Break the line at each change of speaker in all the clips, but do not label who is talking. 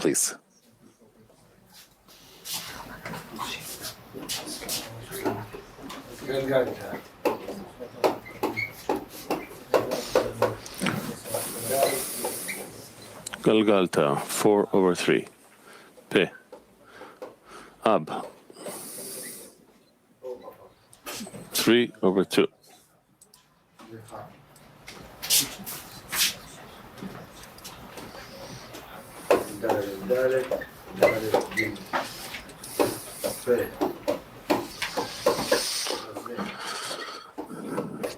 please.
Galgalta, 4/3. Pe. Ab. 3/2.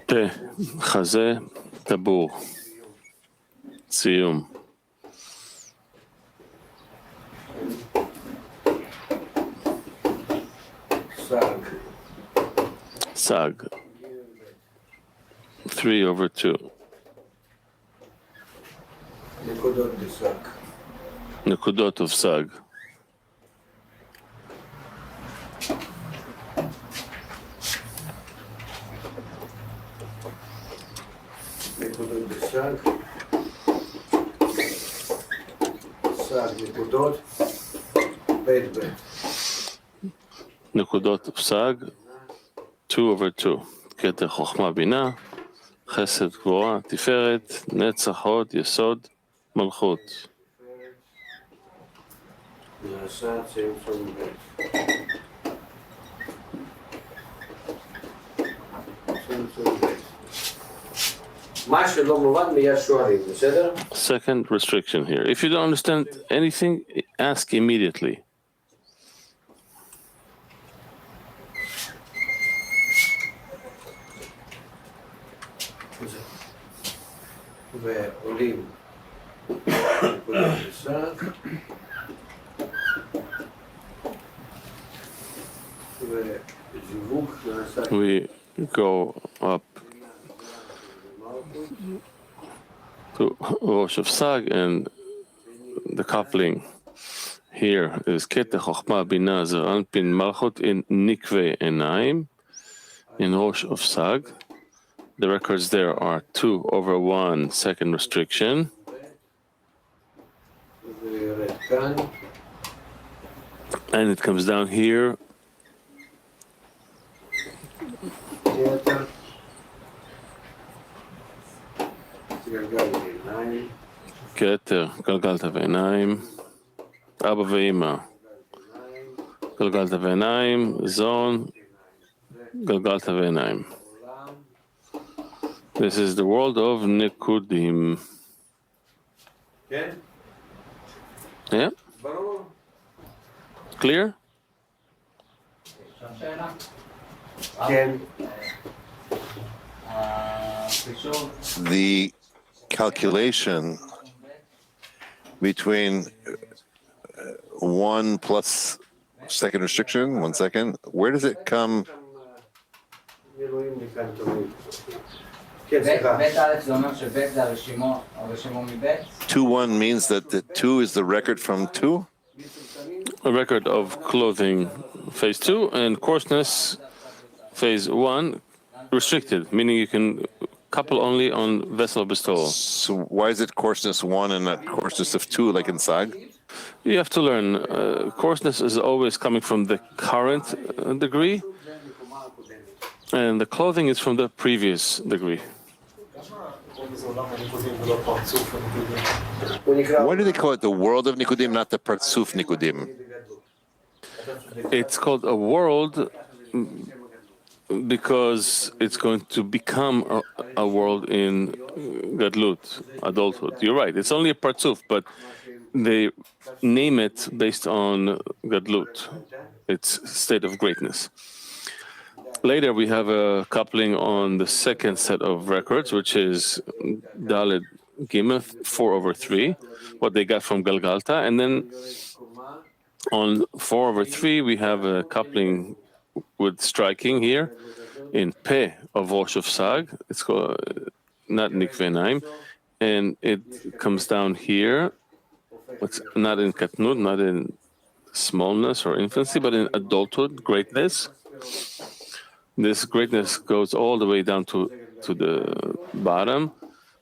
Pe. Chaze. Tabur. Siyum. Sag. 3/2. Nekudot of Sag. נקודות פסג, 2/2. כתר חוכמה בינה, חסד גבורה, תפארת, נצח הוד, יסוד, מלכות. Second restriction here. If you don't understand anything, ask immediately. We go up to Rosh of Sag, and the coupling here is Kete Chochma Bina Zer Anpin Malchut in Nikve Enaim in Rosh of Sag. The records there are 2/1, second restriction. And it comes down here. כתר, גלגלת ועיניים, אבא ואמא, גלגלת ועיניים, זון, גלגלת ועיניים. This is the world of Nikudim. Yeah? Clear?
The calculation between 1 plus second restriction, 1 second, where does it come? 2/1 means that the 2 is the record from 2?
A record of clothing, phase 2, and coarseness, phase 1, restricted, meaning you can couple only on vessel bestowal.
So why is it coarseness 1 and not coarseness of 2 like in Sag?
You have to learn. Coarseness is always coming from the current degree, and the clothing is from the previous degree.
Why do they call it the world of Nikudim, not the Partsuf Nikudim?
It's called a world because it's going to become a world in Gadlut, adulthood. You're right, it's only a Partsuf, but they name it based on Gadlut, its state of greatness. Later, we have a coupling on the second set of records, which is Dalet Gimel, 4/3, what they got from Galgalta. And then on 4/3, we have a coupling with striking here in Pe of Rosh of Sag. It's called not Nikve Naim. And it comes down here. It's not in Katnut, not in smallness or infancy, but in adulthood, greatness. This greatness goes all the way down to the bottom.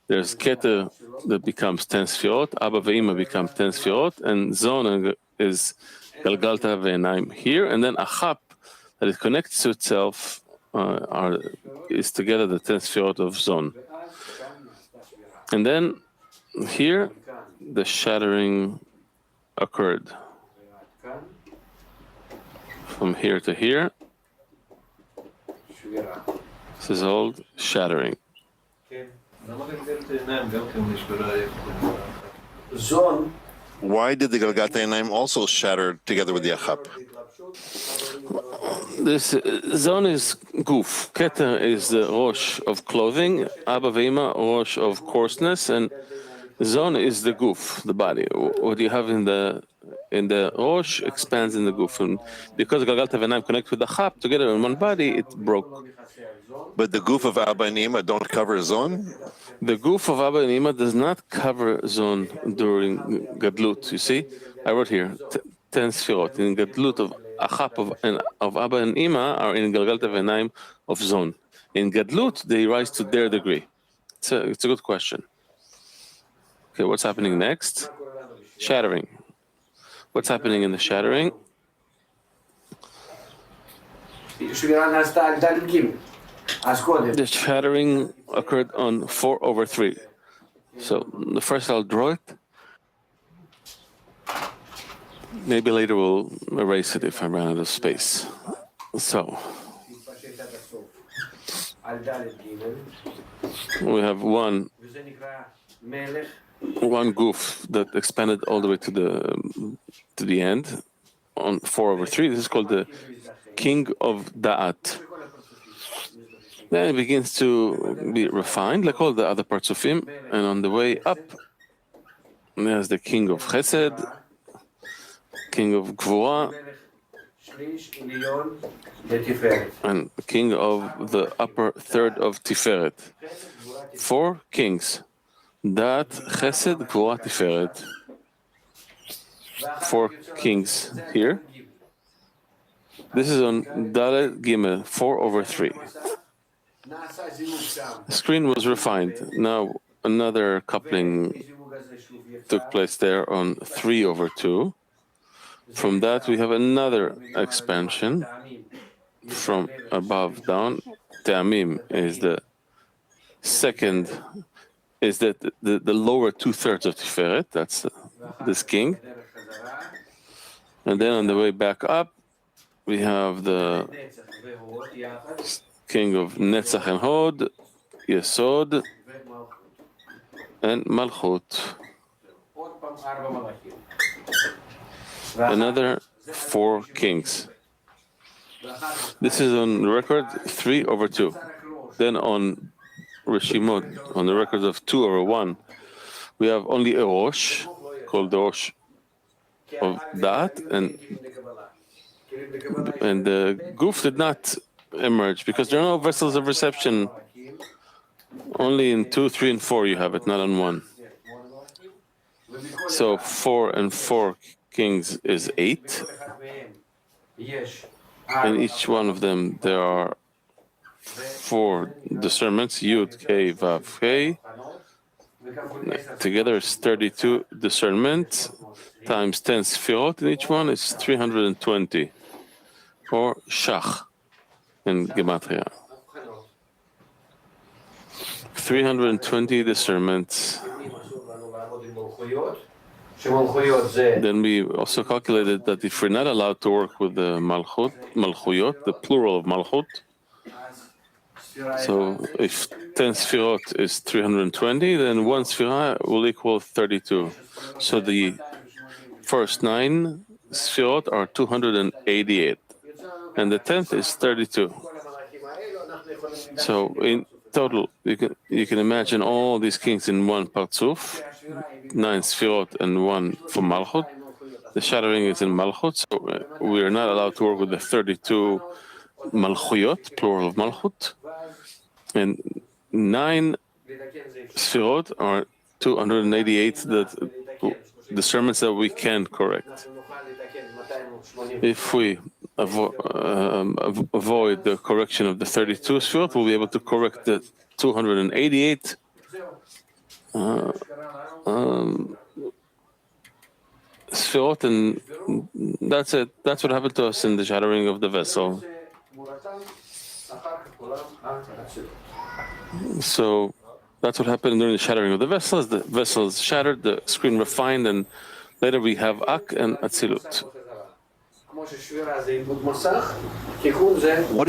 There's Keter that becomes 10 sfirot, Abba ve'Ima become 10 sfirot, and Zon is Galgalta ve'Enaim here, and then Achap that it connects to itself is together the 10 sfirot of Zon. And then here the shattering occurred from here to here. This is all shattering.
Why did the Galgat Einaim also shatter together with the Achap?
This Zon is Guf. Keter is the Rosh of clothing. Abba ve'Ima, Rosh of coarseness, and Zon is the Guf, the body. What you have in the Rosh expands in the Guf, and because Galgalta ve'Enaim connect with the Chap together in one body, it broke.
But the goof of Abba and Ima don't cover Zon?
The Guf of Abba and Ima does not cover Zon during Gadlut. You see, I wrote here 10 sfirot in Gadlut of Achap of Abba and Ima are in Galgalta ve'Enaim of Zon. In Gadlut, they rise to their degree. It's a good question. Okay, what's happening next? Shattering. What's happening in the shattering? The shattering occurred on 4/3. So the first I'll draw it. Maybe later we'll erase it if I run out of space. So we have one goof that expanded all the way to the end on 4/3. This is called the King of Da'at. Then it begins to be refined, like all the other parts of him, and on the way up, there's the King of Chesed, King of Gvura, and the King of the upper third of Tiferet. 4 kings: Dat, Chesed, Gvura, Tiferet. 4 kings here. This is on Dalet Gimel, 4/3. The screen was refined. Now another coupling took place there on 3/2. From that we have another expansion from above down. Te'amim is the second, is that the lower 2/3 of Tiferet. That's this king. And then on the way back up, we have the King of Netzach and Hod, Yesod, and Malchut. Another 4 kings. This is on record 3/2. Then on Reshimot, on the record of 2/1, we have only a Rosh, called the Rosh of Da'at, and the Guf did not emerge because there are no vessels of reception. Only in 2, 3, and 4 you have it, not on 1. So 4 and 4 kings is 8. In each one of them there are 4 discernments, Yud, K, Vav, K. Together is 32 discernment times 10 sfirot in each one is 320, or Shach in Gematria. 320 discernments. Then we also calculated that if we're not allowed to work with the Malchuyot, the plural of Malchut, so if 10 sfirot is 320, then 1 sfirah will equal 32. So the first 9 sfirot are 288, and the 10th is 32. So in total, you can imagine all these kings in one partzuf, 9 sfirot and 1 for Malchut. The shattering is in Malchut, so we are not allowed to work with the 32 Malchuyot, plural of Malchut, and 9 sfirot are 288 discernments that we can correct. If we avoid the correction of the 32 sfirot, we'll be able to correct the 288 Sfirot, and that's it. That's what happened to us in the shattering of the vessel. So that's what happened during the shattering of the vessel. As the vessel is shattered, the screen refined, and later we have Ak and Atzilut.
What is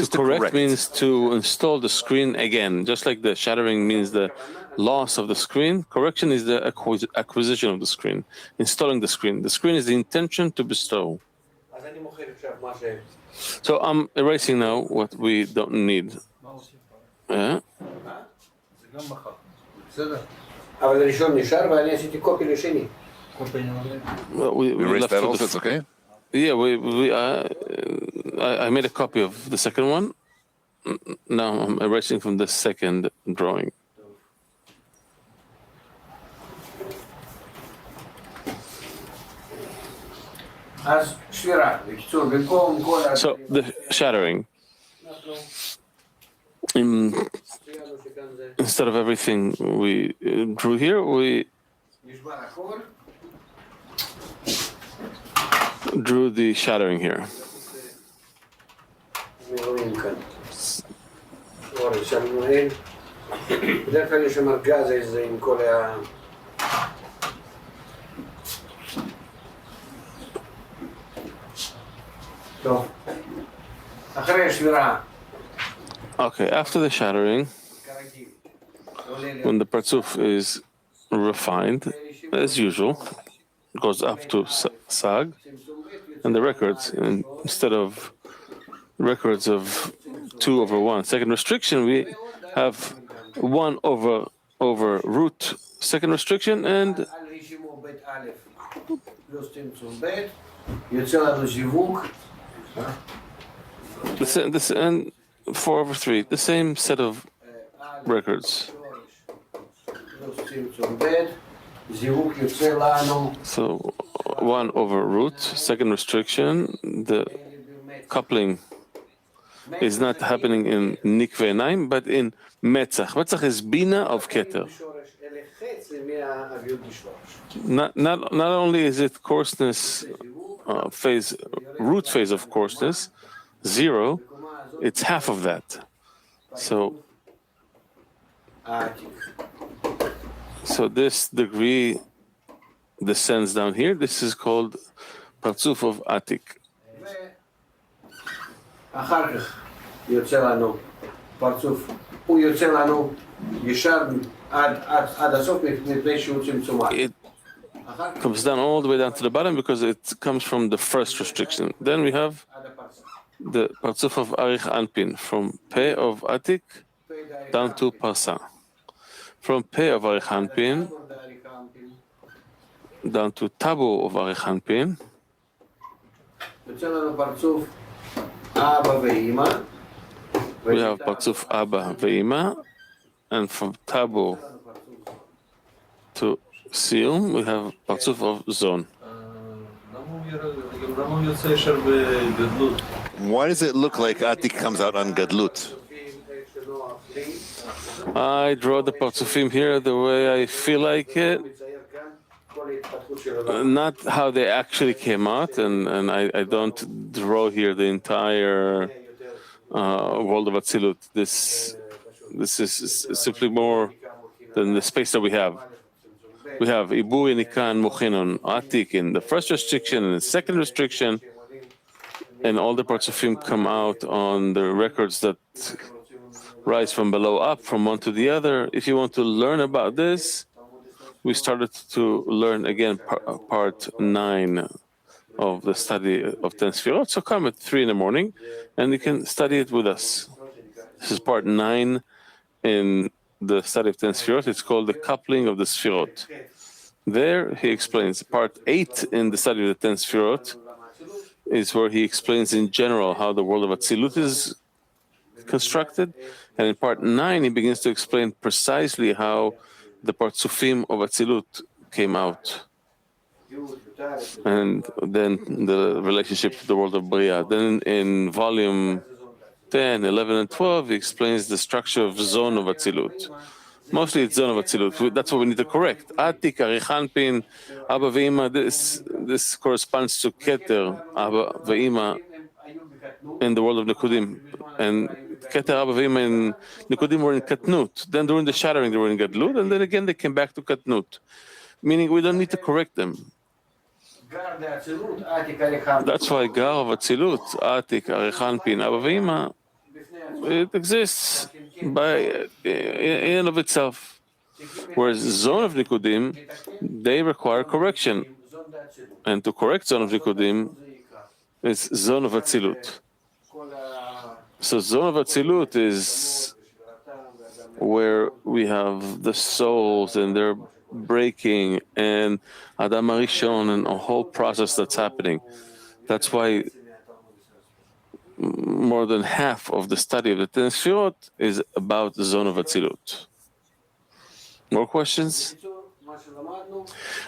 To
the
correct means to install the screen again. Just like the shattering means the loss of the screen, correction is the acquisition of the screen, installing the screen. The screen is the intention to bestow. So I'm erasing now what we don't need. Yeah.
We erase
left
that
with
also, it's okay?
Yeah, I made a copy of the second one. Now I'm erasing from the second drawing. So the shattering. Instead of everything we drew here, we drew the shattering here. Okay, after the shattering, when the Parzuf is refined, as usual, goes up to Sag, and the records, instead of records of 2/1 second restriction, we have 1/, root second restriction, and this and 4/3, the same set of records. So 1/root, second restriction, the coupling is not happening in Nikve Naim, but in Metzach. Metzach is Bina of Keter. Not only is it coarseness phase, root phase of coarseness, 0, it's half of that. So this degree descends down here. This is called Parzuf of Atik. It comes down all the way down to the bottom because it comes from the first restriction. Then we have the Parzuf of Arich Anpin, from Peh of Atik down to Parsa. From Peh of Arich Anpin down to Tabu of Arich Anpin. We have Parzuf Abba Ve'ima, and from Tabu to Sium, we have Parzuf of Zon.
Why does it look like Atik comes out on Gadlut?
I draw the Parzufim here the way I feel like it, not how they actually came out, and I don't draw here the entire world of Atzilut. This is simply more than the space that we have. We have Ibu, Nikan, Muchinon, Atik in the first restriction and the second restriction, and all the Parzufim come out on the records that rise from below up, from one to the other. If you want to learn about this, we started to learn again part 9 of the study of 10 Sfirot. So come at 3 in the morning and you can study it with us. This is part 9 in the study of 10 Sfirot. It's called the coupling of the Sfirot. There he explains. Part 8 in the study of the 10 Sfirot is where he explains in general how the world of Atzilut is constructed. And in part 9, he begins to explain precisely how the Parzufim of Atzilut came out. And then the relationship to the world of Bria. Then in volume 10, 11, and 12, he explains the structure of Zon of Atzilut. Mostly it's zone of Atzilut. That's what we need to correct. Atik, Arichanpin, Abba Ve'ima, this corresponds to Keter, Abba Ve'ima, in the world of Nekudim. And Keter, Abba Ve'ima, and Nekudim were in Katnut. Then during the shattering, they were in Gadlut, and then again they came back to Katnut. Meaning we don't need to correct them. That's why Gar of Atzilut, Atik, Arichanpin, Abba Ve'ima, it exists by in and of itself. Whereas zone of Nikudim, they require correction. And to correct zone of Nikudim is zone of Atzilut. So zone of Atzilut is where we have the souls and they're breaking and Adam Arishon and a whole process that's happening. That's why more than half of the study of the Ten Sefirot is about the zone of Atzilut. More questions?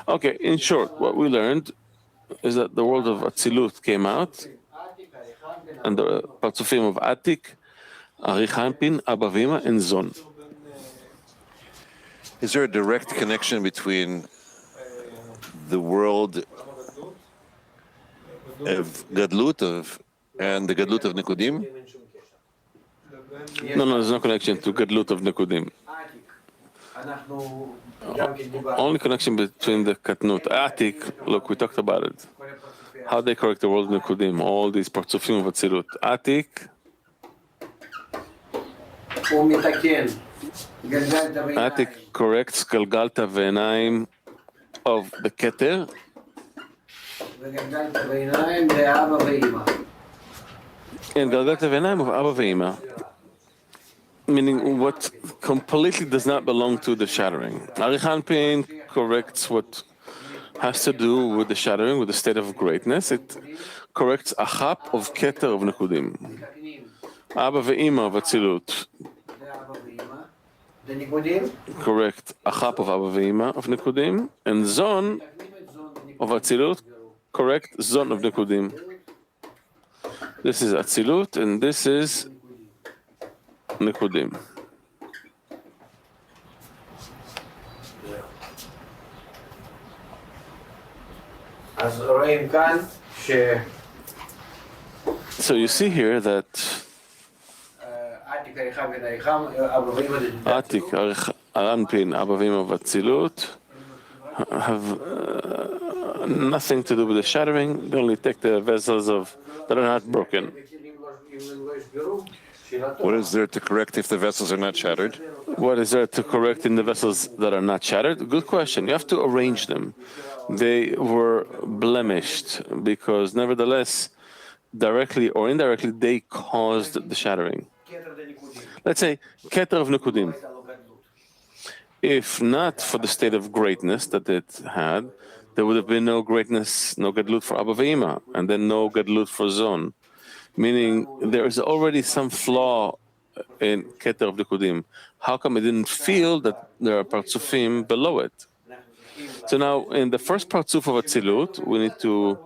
Okay, in short, what we learned is that the world of Atzilut came out, and the Parzufim of Atik, Arichanpin, Abba Ve'ima, and Zon.
Is there a direct connection between the world of Gadlut and the Gadlut of Nikudim?
No, there's no connection to Gadlut of Nekudim. Only connection between the Katnut. Atik, look, we talked about it. How they correct the world of Nekudim, all these Parzufim of Atzilut. Atik, Atik corrects Galgalta Ve'enaim of the Keter, and Galgalta Ve'enaim of Abba Ve'ima. Meaning what completely does not belong to the shattering. Arichanpin corrects what has to do with the shattering, with the state of greatness. It corrects a chap of Keter of Nekudim. Abba Ve'ima of Atzilut correct a chap of Abba Ve'ima of Nekudim, and Zon of Atzilut correct Zon of Nekudim. This is Atzilut, and this is Nekudim. So you see here that Atik, Arichanpin, Abba Ve'ima of Atzilut have nothing to do with the shattering. They only take the vessels that are not broken.
What is there to correct if the vessels are not shattered?
What is there to correct in the vessels that are not shattered? Good question. You have to arrange them. They were blemished because, nevertheless, directly or indirectly, they caused the shattering. Let's say, Keter of Nekudim. If not for the state of greatness that it had, there would have been no greatness, no Gadlut for Abba Ve'ima, and then no Gadlut for Zon. Meaning there is already some flaw in Keter of Nekudim. How come it didn't feel that there are Parzufim below it? So now, in the first Parzuf of Atzilut, we need to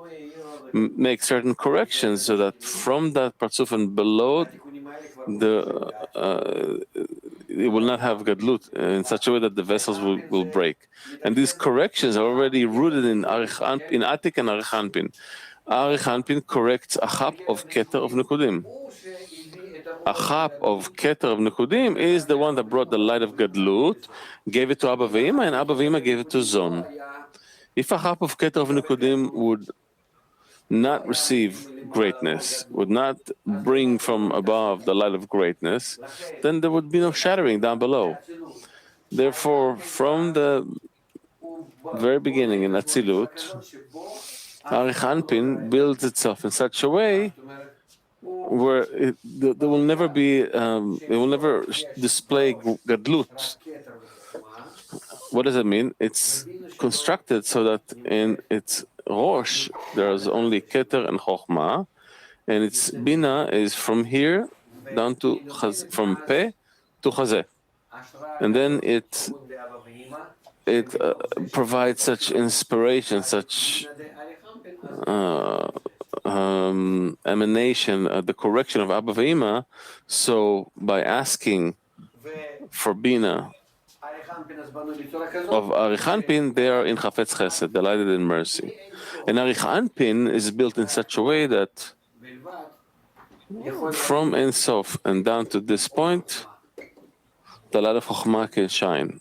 make certain corrections so that from that Parzuf and below, it will not have Gadlut in such a way that the vessels will break. And these corrections are already rooted in Atik and Arichanpin. Arichanpin corrects a chap of Keter of Nekudim. A chap of Keter of Nekudim is the one that brought the light of Gadlut, gave it to Abba Ve'ima, and Abba Ve'ima gave it to Zon. If a chap of Keter of Nekudim would not receive greatness, would not bring from above the light of greatness, then there would be no shattering down below. Therefore, from the very beginning in Atzilut, Arichanpin builds itself in such a way where there will never be, it will never display Gadlut. What does it mean? It's constructed so that in its Rosh, there's only Keter and Chochmah, and its Bina is from here down to from Peh to Chazeh. And then it provides such inspiration, such emanation, the correction of Abba Ve'ima. So by asking for Bina of Arichanpin, they are in Chafetz Chesed, delighted in mercy. And Arichanpin is built in such a way that from Ein Sof and down to this point, the light of Chokhmah can shine.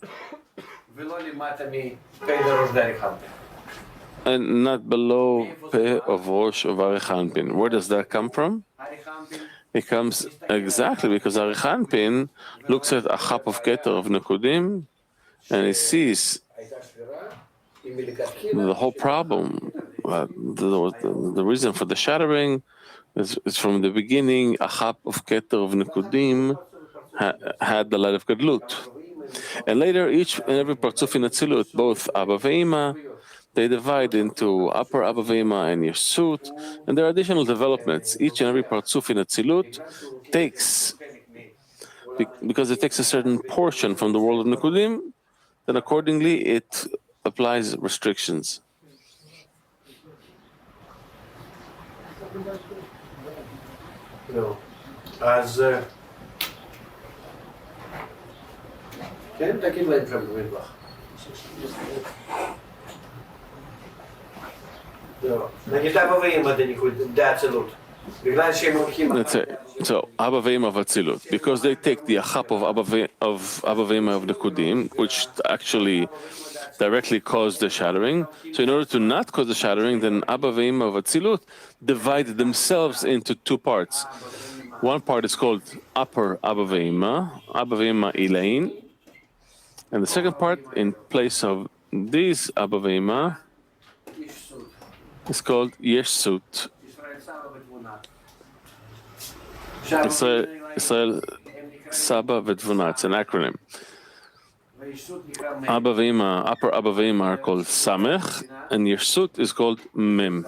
And not below Peh of Rosh of Arichanpin. Where does that come from? It comes exactly because Arichanpin looks at a chap of Keter of Nekudim and he sees the whole problem. The reason for the shattering is from the beginning. A chap of Keter of Nekudim had the light of Gadlut. And later, each and every Partzuf in Atzilut, both Abba Ve'ima, they divide into upper Abba Ve'ima and Yeshut, and there are additional developments. Each and every Partzuf in Atzilut takes, because it takes a certain portion from the world of Nekudim, then accordingly it applies restrictions.
אז כן, תגיד להם כמה מטבח. נגיד אבא ואמא דאצילות. בגלל שהם הולכים...
So, Abba Ve'ima of Atzilut, because they take the achap of Abba Ve'ima of Nekudim, which actually directly caused the shattering. So in order to not cause the shattering, then Abba Ve'ima of Atzilut divide themselves into two parts. One part is called upper Abba Ve'ima Ilain, and the second part, in place of these Abba Ve'ima, is called Yeshut. Israel Saba V'Tvuna, it's an acronym. Abba Ve'ima, upper Abba Ve'ima are called Samech, and Yeshut is called Mem.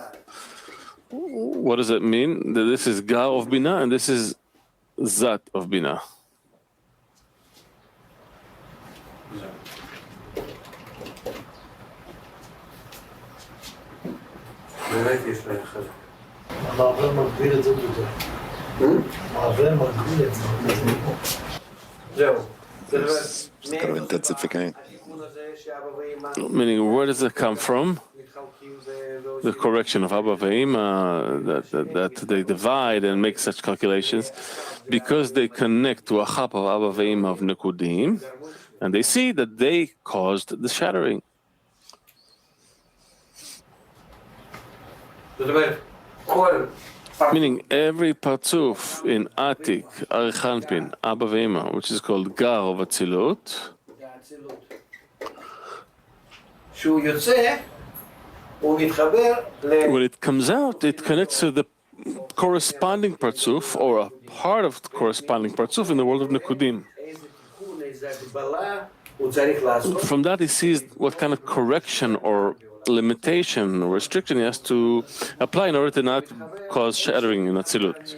What does it mean? That this is Ga of Bina and this is Zat of Bina.
באמת יש להם חלק.
המעבר מגביל את זה יותר. המעבר מגביל את זה.
זהו.
kind of intensifying.
Meaning, where does it come from? The correction of Abba Ve'ima, that they divide and make such calculations, because they connect to a chap of Abba Ve'ima of Nekudim, and they see that they caused the shattering. Meaning every parzuf in Atik, Arichanpin, Abba Ve'ima, which is called Gar of Atzilut, when it comes out, it connects to the corresponding parzuf or a part of the corresponding parzuf in the world of Nekudim. From that, he sees what kind of correction or limitation or restriction he has to apply in order to not cause shattering in Atzilut.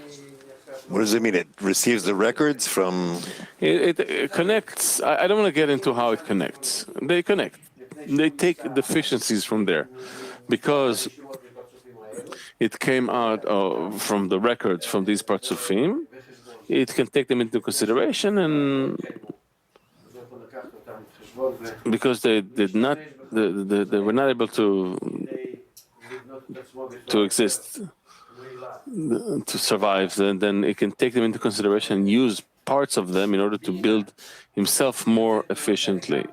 What does it mean? It receives the records from...
It connects. I don't want to get into how it connects. They connect. They take deficiencies from there because it came out from the records from these parzufim. It can take them into consideration, and because they did not, they were not able to exist, to survive, then it can take them into consideration and use parts of them in order to build himself more efficiently,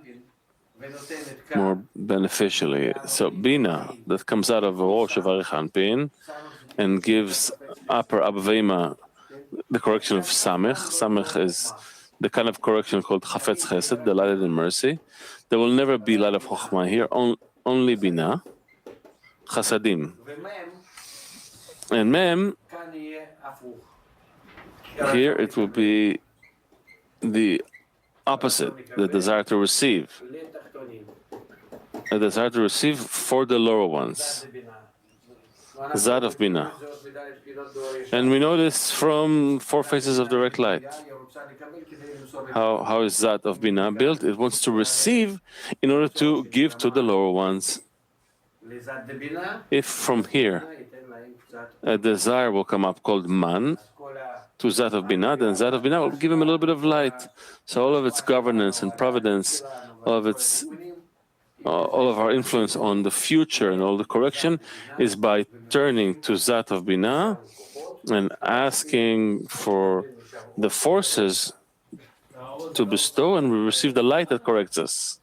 more beneficially. So Bina, that comes out of a Rosh of Arichanpin and gives upper Abba Ve'ima the correction of Samech. Samech is the kind of correction called Chafetz Chesed, delighted in mercy. There will never be light of Chokhmah here, only Bina, Chasadim. And Mem, here it will be the opposite, the desire to receive. A desire to receive for the lower ones. Zad of Bina. And we know this from four faces of direct light. How is Zad of Bina built? It wants to receive in order to give to the lower ones. If from here a desire will come up called Man to Zad of Bina, then Zad of Bina will give him a little bit of light. So all of its governance and providence all of our influence on the future and all the correction is by turning to Zat of Binah and asking for the forces to bestow, and we receive the light that corrects us.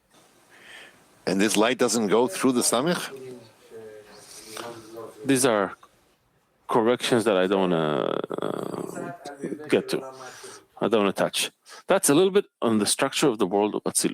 And this light doesn't go through the Samech?
These are corrections that I don't want to get to. I don't want to touch. That's a little bit on the structure of the world of Atzilut.